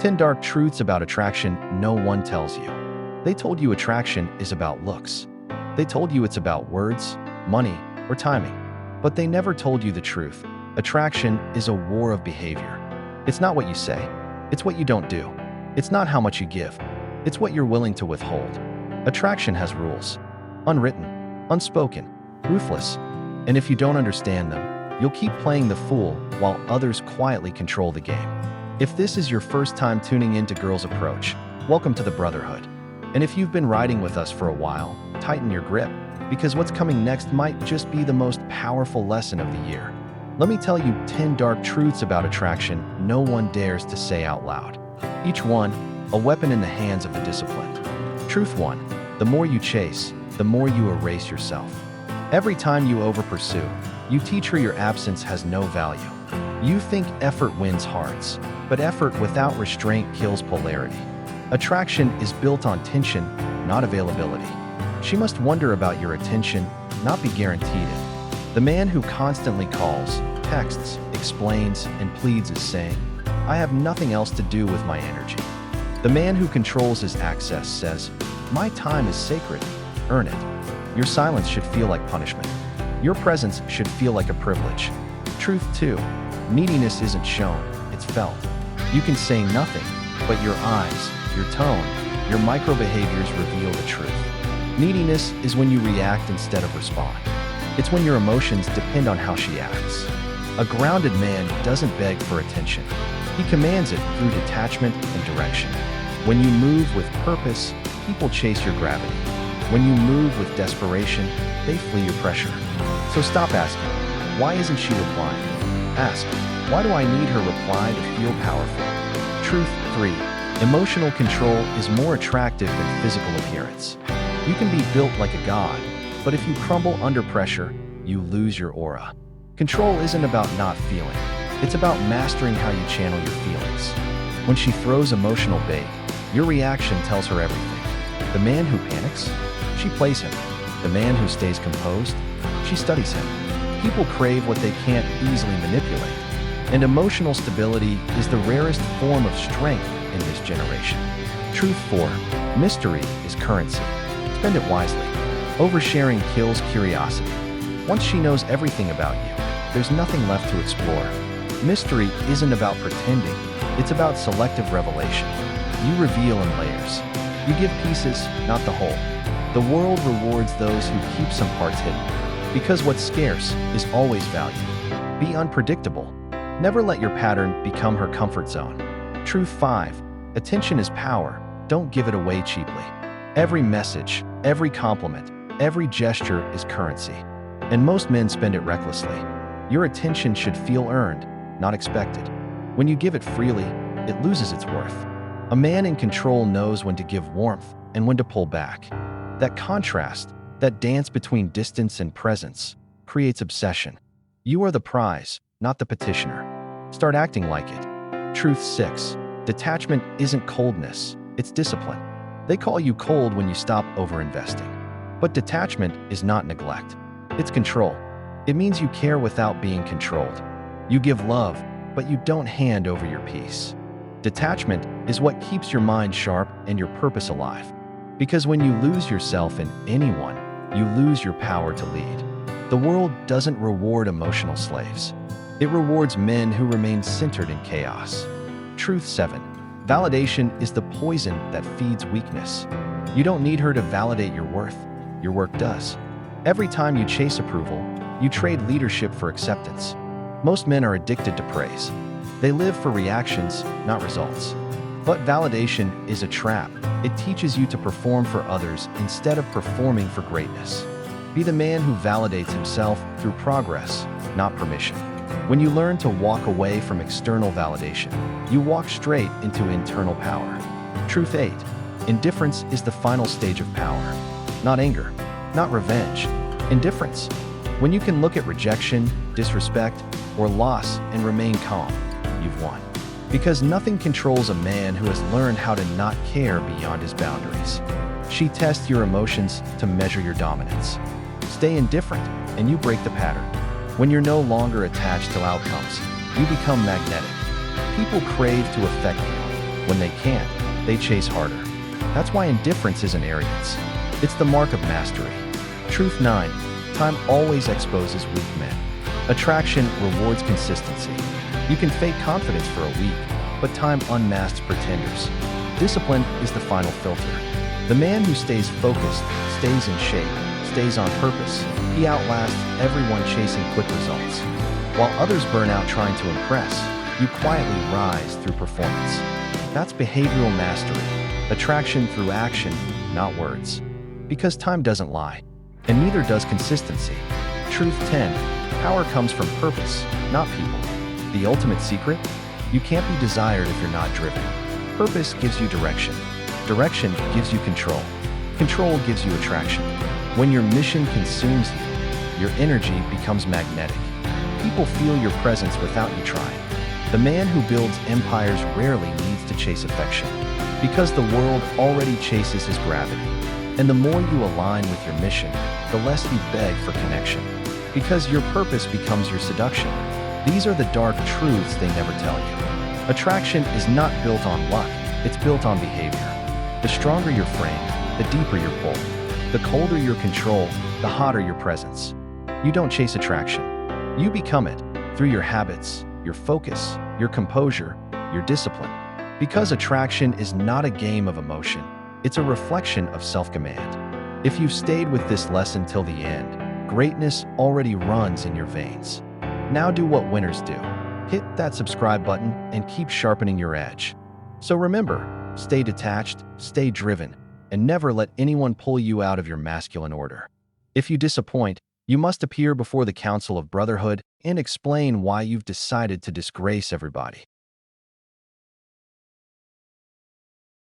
10 dark truths about attraction no one tells you. They told you attraction is about looks. They told you it's about words, money, or timing. But they never told you the truth. Attraction is a war of behavior. It's not what you say. It's what you don't do. It's not how much you give. It's what you're willing to withhold. Attraction has rules. Unwritten, unspoken, ruthless. And if you don't understand them, you'll keep playing the fool while others quietly control the game. If this is your first time tuning into Girls Approach, welcome to the Brotherhood. And if you've been riding with us for a while, tighten your grip, because what's coming next might just be the most powerful lesson of the year. Let me tell you 10 dark truths about attraction no one dares to say out loud. Each one, a weapon in the hands of the disciplined. Truth 1. The more you chase, the more you erase yourself. Every time you over-pursue, you teach her your absence has no value. You think effort wins hearts, but effort without restraint kills polarity. Attraction is built on tension, not availability. She must wonder about your attention, not be guaranteed it. The man who constantly calls, texts, explains, and pleads is saying, "I have nothing else to do with my energy." The man who controls his access says, "My time is sacred. Earn it." Your silence should feel like punishment. Your presence should feel like a privilege. Truth 2. Neediness isn't shown, it's felt. You can say nothing, but your eyes, your tone, your micro-behaviors reveal the truth. Neediness is when you react instead of respond. It's when your emotions depend on how she acts. A grounded man doesn't beg for attention. He commands it through detachment and direction. When you move with purpose, people chase your gravity. When you move with desperation, they flee your pressure. So stop asking, why isn't she replying? Ask, why do I need her reply to feel powerful? Truth 3. Emotional control is more attractive than physical appearance. You can be built like a god, but if you crumble under pressure, you lose your aura. Control isn't about not feeling. It's about mastering how you channel your feelings. When she throws emotional bait, your reaction tells her everything. The man who panics, she plays him. The man who stays composed, she studies him. People crave what they can't easily manipulate. And emotional stability is the rarest form of strength in this generation. Truth 4. Mystery is currency. Spend it wisely. Oversharing kills curiosity. Once she knows everything about you, there's nothing left to explore. Mystery isn't about pretending, it's about selective revelation. You reveal in layers. You give pieces, not the whole. The world rewards those who keep some parts hidden, because what's scarce is always valued. Be unpredictable. Never let your pattern become her comfort zone. Truth 5. Attention is power. Don't give it away cheaply. Every message, every compliment, every gesture is currency. And most men spend it recklessly. Your attention should feel earned, not expected. When you give it freely, it loses its worth. A man in control knows when to give warmth and when to pull back. That contrast, that dance between distance and presence, creates obsession. You are the prize, not the petitioner. Start acting like it. Truth 6. Detachment isn't coldness, it's discipline. They call you cold when you stop overinvesting. But detachment is not neglect. It's control. It means you care without being controlled. You give love, but you don't hand over your peace. Detachment is what keeps your mind sharp and your purpose alive. Because when you lose yourself in anyone, you lose your power to lead. The world doesn't reward emotional slaves. It rewards men who remain centered in chaos. Truth 7. Validation is the poison that feeds weakness. You don't need her to validate your worth. Your work does. Every time you chase approval, you trade leadership for acceptance. Most men are addicted to praise. They live for reactions, not results. But validation is a trap. It teaches you to perform for others instead of performing for greatness. Be the man who validates himself through progress, not permission. When you learn to walk away from external validation, you walk straight into internal power. Truth 8. Indifference is the final stage of power. Not anger, not revenge. Indifference. When you can look at rejection, disrespect, or loss and remain calm, you've won. Because nothing controls a man who has learned how to not care beyond his boundaries. She tests your emotions to measure your dominance. Stay indifferent, and you break the pattern. When you're no longer attached to outcomes, you become magnetic. People crave to affect you. When they can't, they chase harder. That's why indifference isn't arrogance. It's the mark of mastery. Truth 9. Time always exposes weak men. Attraction rewards consistency. You can fake confidence for a week, but time unmasks pretenders. Discipline is the final filter. The man who stays focused, stays in shape, stays on purpose, he outlasts everyone chasing quick results. While others burn out trying to impress, you quietly rise through performance. That's behavioral mastery. Attraction through action, not words. Because time doesn't lie, and neither does consistency. Truth 10. Power comes from purpose, not people. The ultimate secret? You can't be desired if you're not driven. Purpose gives you direction. Direction gives you control. Control gives you attraction. When your mission consumes you, your energy becomes magnetic. People feel your presence without you trying. The man who builds empires rarely needs to chase affection, because the world already chases his gravity. And the more you align with your mission, the less you beg for connection, because your purpose becomes your seduction. These are the dark truths they never tell you. Attraction is not built on luck, it's built on behavior. The stronger your frame, the deeper your pull. The colder your control, the hotter your presence. You don't chase attraction. You become it through your habits, your focus, your composure, your discipline. Because attraction is not a game of emotion, it's a reflection of self-command. If you've stayed with this lesson till the end, greatness already runs in your veins. Now do what winners do. Hit that subscribe button and keep sharpening your edge. So remember, stay detached, stay driven, and never let anyone pull you out of your masculine order. If you disappoint, you must appear before the Council of Brotherhood and explain why you've decided to disgrace everybody.